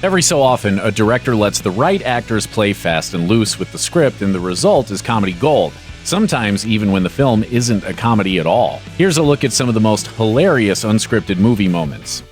Every so often, a director lets the right actors play fast and loose with the script, and the result is comedy gold. Sometimes even when the film isn't a comedy at all. Here's a look at some of the most hilarious unscripted movie moments.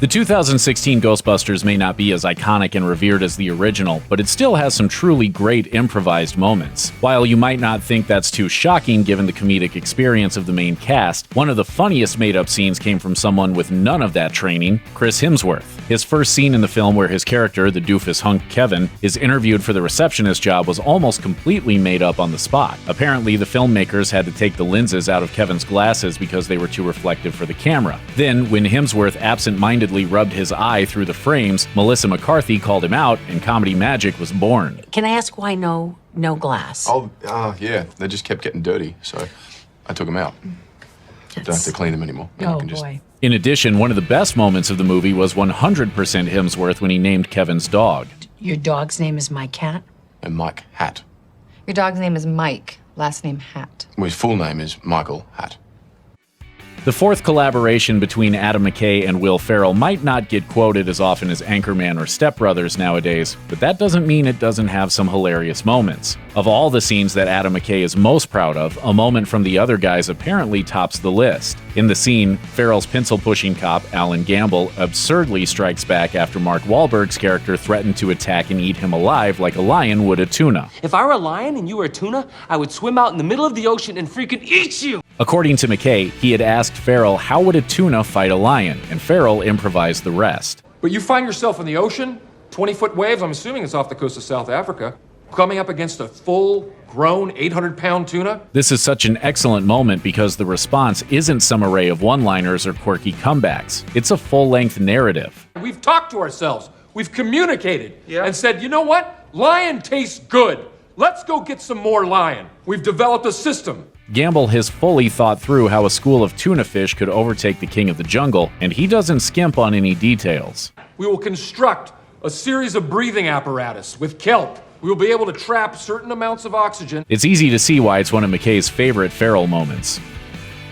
The 2016 Ghostbusters may not be as iconic and revered as the original, but it still has some truly great improvised moments. While you might not think that's too shocking given the comedic experience of the main cast, one of the funniest made-up scenes came from someone with none of that training, Chris Hemsworth. His first scene in the film where his character, the doofus hunk Kevin, is interviewed for the receptionist job was almost completely made up on the spot. Apparently, the filmmakers had to take the lenses out of Kevin's glasses because they were too reflective for the camera. Then, when Hemsworth absent-mindedly rubbed his eye through the frames, Melissa McCarthy called him out, and comedy magic was born. Can I ask why no glass? Yeah, they just kept getting dirty, so I took them out. Don't have to clean them anymore. Boy. In addition, one of the best moments of the movie was 100% Hemsworth when he named Kevin's dog. Your dog's name is my cat? And Mike Hatt. Your dog's name is Mike, last name Hatt. Well, his full name is Michael Hatt. The fourth collaboration between Adam McKay and Will Ferrell might not get quoted as often as Anchorman or Step Brothers nowadays, but that doesn't mean it doesn't have some hilarious moments. Of all the scenes that Adam McKay is most proud of, a moment from the other guys apparently tops the list. In the scene, Ferrell's pencil-pushing cop, Alan Gamble, absurdly strikes back after Mark Wahlberg's character threatened to attack and eat him alive like a lion would a tuna. If I were a lion and you were a tuna, I would swim out in the middle of the ocean and freaking eat you! According to McKay, he had asked Ferrell how would a tuna fight a lion, and Ferrell improvised the rest. But you find yourself in the ocean, 20-foot waves, I'm assuming it's off the coast of South Africa, coming up against a full-grown 800-pound tuna? This is such an excellent moment because the response isn't some array of one-liners or quirky comebacks. It's a full-length narrative. We've talked to ourselves, we've communicated, and said, you know what? Lion tastes good. Let's go get some more lion. We've developed a system. Gamble has fully thought through how a school of tuna fish could overtake the king of the jungle, and he doesn't skimp on any details. We will construct a series of breathing apparatus with kelp. We will be able to trap certain amounts of oxygen. It's easy to see why it's one of McKay's favorite Ferrell moments.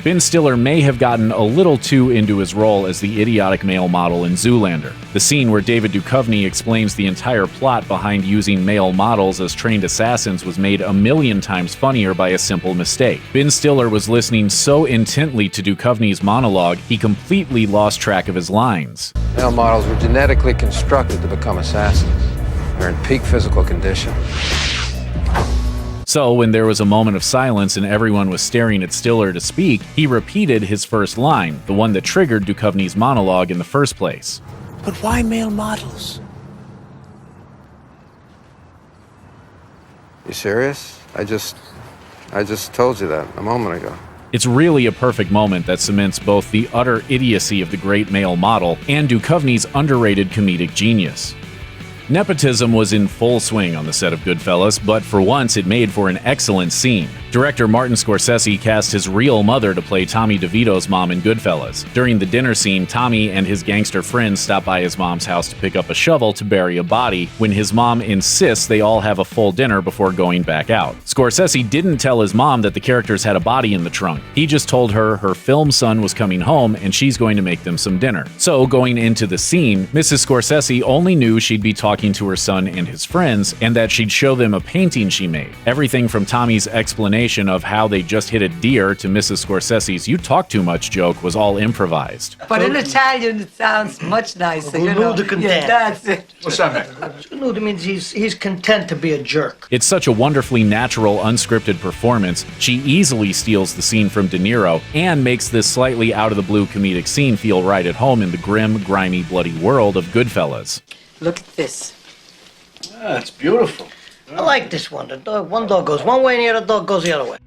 Ben Stiller may have gotten a little too into his role as the idiotic male model in Zoolander. The scene where David Duchovny explains the entire plot behind using male models as trained assassins was made a million times funnier by a simple mistake. Ben Stiller was listening so intently to Duchovny's monologue, he completely lost track of his lines. Male models were genetically constructed to become assassins. They're in peak physical condition. So, when there was a moment of silence and everyone was staring at Stiller to speak, he repeated his first line, the one that triggered Duchovny's monologue in the first place. But why male models? You serious? I just told you that a moment ago. It's really a perfect moment that cements both the utter idiocy of the great male model and Duchovny's underrated comedic genius. Nepotism was in full swing on the set of Goodfellas, but for once it made for an excellent scene. Director Martin Scorsese cast his real mother to play Tommy DeVito's mom in Goodfellas. During the dinner scene, Tommy and his gangster friends stop by his mom's house to pick up a shovel to bury a body, when his mom insists they all have a full dinner before going back out. Scorsese didn't tell his mom that the characters had a body in the trunk. He just told her her film son was coming home and she's going to make them some dinner. So, going into the scene, Mrs. Scorsese only knew she'd be talking to her son and his friends, and that she'd show them a painting she made. Everything from Tommy's explanation of how they just hit a deer to Mrs. Scorsese's "you talk too much" joke was all improvised. But in Italian, it sounds much nicer, you know. Yeah, that's it. What's that mean? Nude means he's content to be a jerk. It's such a wonderfully natural, unscripted performance. She easily steals the scene from De Niro and makes this slightly out-of-the-blue comedic scene feel right at home in the grim, grimy, bloody world of Goodfellas. Look at this. Ah, it's beautiful. I like this one. One dog goes one way and the other dog goes the other way.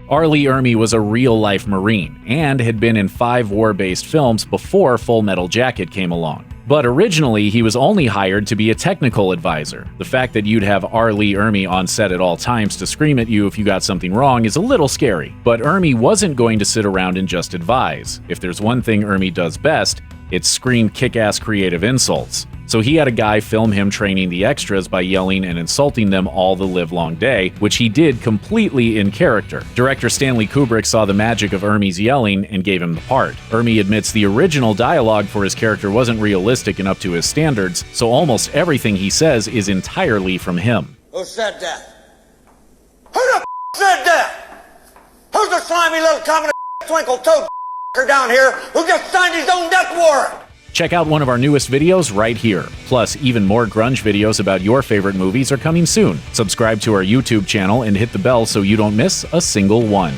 R. Lee Ermey was a real-life Marine and had been in 5 war-based films before Full Metal Jacket came along. But originally, he was only hired to be a technical advisor. The fact that you'd have R. Lee Ermey on set at all times to scream at you if you got something wrong is a little scary. But Ermey wasn't going to sit around and just advise. If there's one thing Ermey does best, it's scream kick-ass creative insults. So he had a guy film him training the extras by yelling and insulting them all the livelong day, which he did completely in character. Director Stanley Kubrick saw the magic of Ermey's yelling and gave him the part. Ermey admits the original dialogue for his character wasn't realistic and up to his standards, so almost everything he says is entirely from him. Who said that? Who the said that? Who's the slimy little common twinkle-toed down here who just signed his own death warrant? Check out one of our newest videos right here. Plus, even more grunge videos about your favorite movies are coming soon. Subscribe to our YouTube channel and hit the bell so you don't miss a single one.